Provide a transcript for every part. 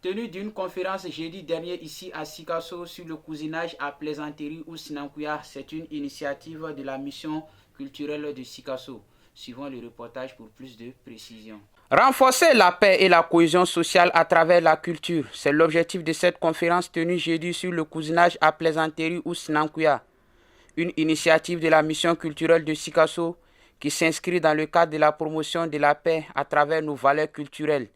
Tenue d'une conférence jeudi dernier ici à Sikasso sur le cousinage à Plaisanterie ou Sinankuya, c'est une initiative de la mission culturelle de Sikasso. Suivons le reportage pour plus de précision. Renforcer la paix et la cohésion sociale à travers la culture, c'est l'objectif de cette conférence tenue jeudi sur le cousinage à Plaisanterie ou Sinankuya. Une initiative de la mission culturelle de Sikasso qui s'inscrit dans le cadre de la promotion de la paix à travers nos valeurs culturelles.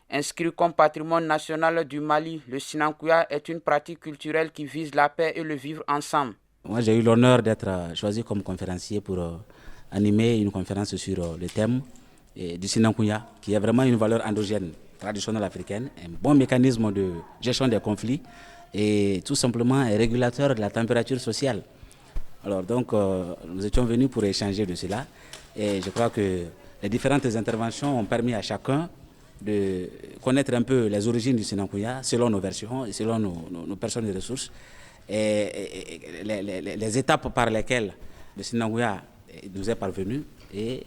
Inscrit comme patrimoine national du Mali, le Sinankuya est une pratique culturelle qui vise la paix et le vivre ensemble. Moi, j'ai eu l'honneur d'être choisi comme conférencier pour animer une conférence sur le thème du Sinankuya, qui est vraiment une valeur endogène, traditionnelle africaine, un bon mécanisme de gestion des conflits et tout simplement un régulateur de la température sociale. Alors donc, nous étions venus pour échanger de cela et je crois que les différentes interventions ont permis à chacun de connaître un peu les origines du Sinankuya selon nos versions et selon nos personnes et ressources et les étapes par lesquelles le Sinankuya nous est parvenu et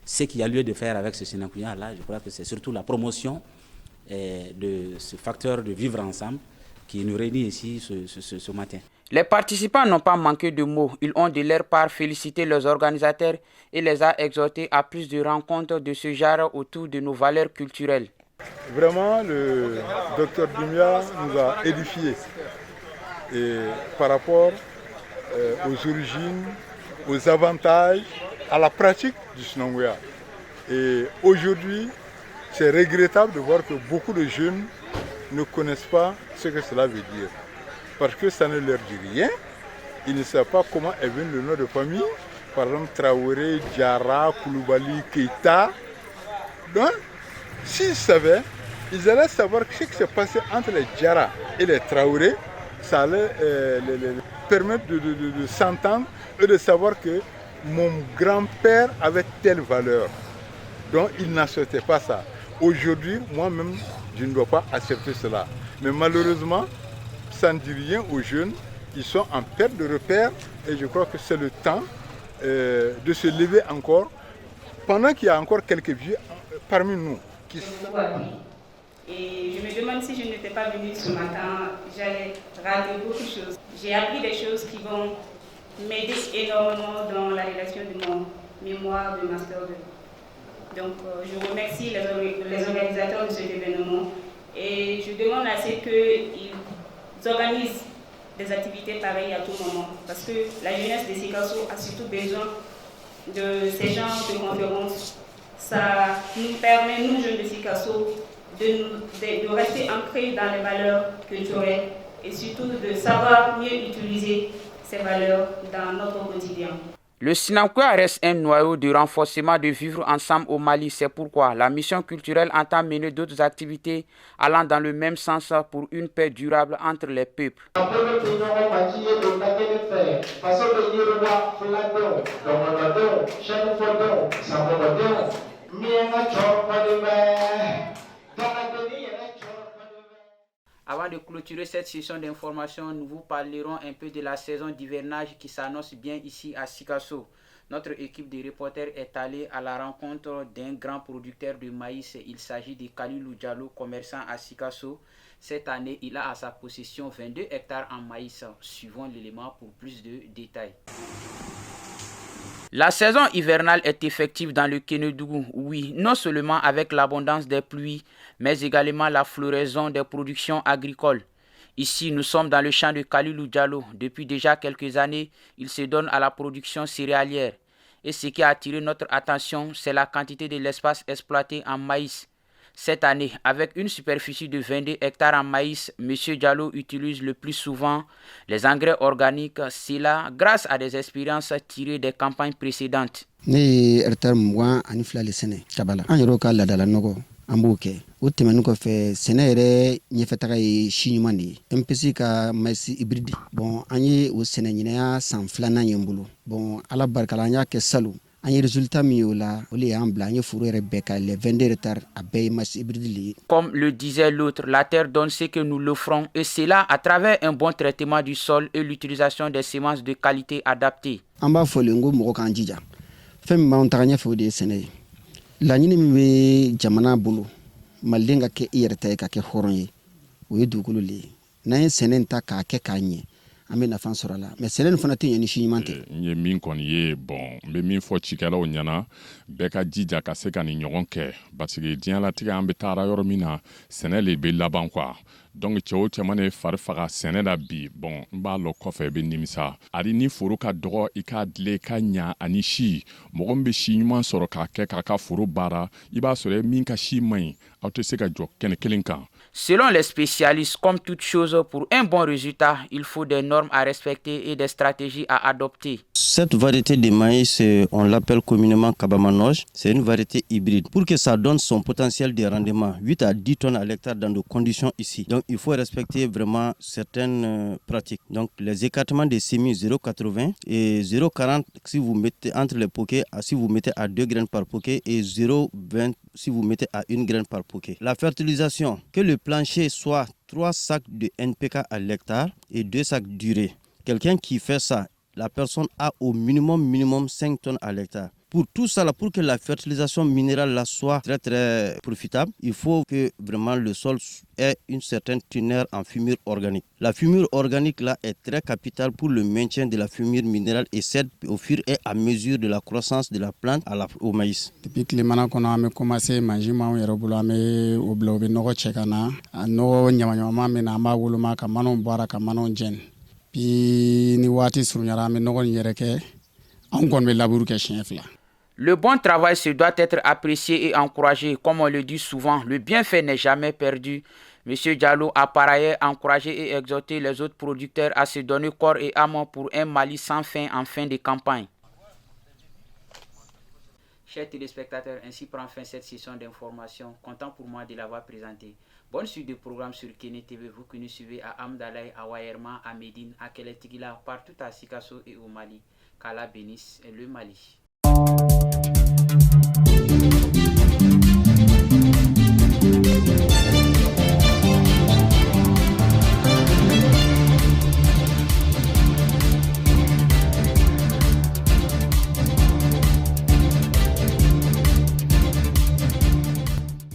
ce qu'il y a lieu de faire avec ce Sinankuya là, je crois que c'est surtout la promotion de ce facteur de vivre ensemble qui nous réunit ici ce matin. Les participants n'ont pas manqué de mots. Ils ont de leur part félicité les organisateurs et les a exhortés à plus de rencontres de ce genre autour de nos valeurs culturelles. Vraiment, le docteur Dumia nous a édifiés et par rapport aux origines, aux avantages, à la pratique du Sinankuya. Et aujourd'hui, c'est regrettable de voir que beaucoup de jeunes ne connaissent pas ce que cela veut dire. Parce que ça ne leur dit rien. Ils ne savent pas comment est venu le nom de famille. Par exemple, Traoré, Diarra, Koulibaly, Keïta. Donc, s'ils savaient, ils allaient savoir ce qui s'est passé entre les Diarra et les Traoré. Ça allait les permettre de s'entendre et de savoir que mon grand-père avait telle valeur. Donc, ils n'acceptaient pas ça. Aujourd'hui, moi-même, je ne dois pas accepter cela. Mais malheureusement, ça ne dit rien aux jeunes, ils sont en perte de repère et je crois que c'est le temps de se lever encore pendant qu'il y a encore quelques vieux parmi nous qui sont... Et je me demande si je n'étais pas venue ce matin, j'allais rater beaucoup de choses. J'ai appris des choses qui vont m'aider énormément dans la rédaction de mon mémoire de Master 2. Donc je remercie les organisateurs de cet événement et je demande à ce qu'ils organisent des activités pareilles à tout moment. Parce que la jeunesse de Sikasso a surtout besoin de ces genres de conférences. Ça nous permet, nous jeunes de Sikasso, de rester ancrés dans les valeurs culturelles et surtout de savoir mieux utiliser ces valeurs dans notre quotidien. Le Sinankuya reste un noyau de renforcement de vivre ensemble au Mali. C'est pourquoi la mission culturelle entend mener d'autres activités allant dans le même sens pour une paix durable entre les peuples. Avant de clôturer cette session d'information, nous vous parlerons un peu de la saison d'hivernage qui s'annonce bien ici à Sikasso. Notre équipe de reporters est allée à la rencontre d'un grand producteur de maïs. Il s'agit de Kalilou Diallo, commerçant à Sikasso. Cette année, il a à sa possession 22 hectares en maïs. Suivons l'élément pour plus de détails. La saison hivernale est effective dans le Kénédougou, oui, non seulement avec l'abondance des pluies, mais également la floraison des productions agricoles. Ici, nous sommes dans le champ de Kalilou Diallo. Depuis déjà quelques années, il se donne à la production céréalière. Et ce qui a attiré notre attention, c'est la quantité de l'espace exploité en maïs. Cette année, avec une superficie de 22 hectares en maïs, M. Diallo utilise le plus souvent les engrais organiques, cela grâce à des expériences tirées des campagnes précédentes. O tɛmɛnen kɔfɛ sɛnɛ yɛrɛ ɲɛfɛtaga ye si ɲuman de ye MPC ka maïs hybride bon an ye o sɛnɛ ɲinɛya san 2nan ye n bolo bon ala barikala an y'a kɛ salon an ye résultat min y'o la o le y'an bila an ye foro yɛrɛ bɛɛ ka les 22 hectares a bɛɛ ye maïs hybride le ye. Comme le disait l'autre, la terre donne ce que nous l'offrons et cela à travers un bon traitement du sol et l'utilisation des semences de qualité adaptées. An b'a fɔ le n ko mɔgɔ k'an jija fɛn min b'an taga ɲɛfɛ o de ye sɛnɛ ye laɲini min bɛ jamana bolo maliden ka kɛ i yɛrɛ ta ye ka kɛ hɔrɔn ye o ye dugukolo le ye n'an ye sɛnɛ in ta k'a kɛ k'a ɲɛ an bɛ nafa sɔrɔ a la mais sɛnɛ nin fana tɛ ɲɛ ni si ɲuman tɛ. n ye min kɔni ye bon n bɛ min fɔ cikɛlaw ɲɛna bɛɛ ka jija ka se ka nin ɲɔgɔn kɛ parce que diɲɛlatigɛ an bɛ taara yɔrɔ min na sɛnɛ de bɛ laban quoi donc cɛ o cɛ mana fari faga sɛnɛ la bi bon n b'a lɔ kɔfɛ i bɛ nimisa ari ni foro ka dɔgɔ i k'a dilen ka ɲa ani si mɔgɔ min bɛ si ɲuman sɔrɔ k'a kɛ k'a ka foro baara i b'a sɔrɔ min ka si man ɲi aw tɛ se ka jɔ kɛnɛ kelen kan. Selon les spécialistes, comme toute chose, pour un bon résultat, il faut des normes à respecter et des stratégies à adopter. Cette variété de maïs, on l'appelle communément Kabamanoge. C'est une variété hybride. Pour que ça donne son potentiel de rendement, 8 à 10 tonnes à l'hectare dans nos conditions ici. Donc il faut respecter vraiment certaines pratiques. Donc les écartements des semis 0,80 et 0,40 si vous mettez entre les poquets, si vous mettez à 2 graines par poquet et 0,20 si vous mettez à 1 graine par poquet. La fertilisation, que le plancher soit 3 sacs de NPK à l'hectare et 2 sacs d'urée. Quelqu'un qui fait ça, la personne a au minimum 5 tonnes à l'hectare. Pour tout ça, là, pour que la fertilisation minérale là, soit très très profitable, il faut que vraiment le sol ait une certaine teneur en fumure organique. La fumure organique là est très capitale pour le maintien de la fumure minérale et cède au fur et à mesure de la croissance de la plante au maïs. Depuis que les manants qu'on a commencé à manger, on a obligé au bloc, on a checké na, no nyama mais na ma woloma ka manon boira ka manon jen. Puis ni wati sur nyara mais no nyereke, on connaît labour que chien fla. Le bon travail se doit être apprécié et encouragé. Comme on le dit souvent, le bienfait n'est jamais perdu. Monsieur Diallo a par ailleurs encouragé et exhorté les autres producteurs à se donner corps et âme pour un Mali sans fin en fin de campagne. Chers téléspectateurs, ainsi prend fin cette session d'information. Content pour moi de l'avoir présenté. Bonne suite de programme sur Kene TV, vous qui nous suivez à Amdalaï, à Wayerma, à Médine, à Keletigila, partout à Sikasso et au Mali. Qu'Allah bénisse le Mali.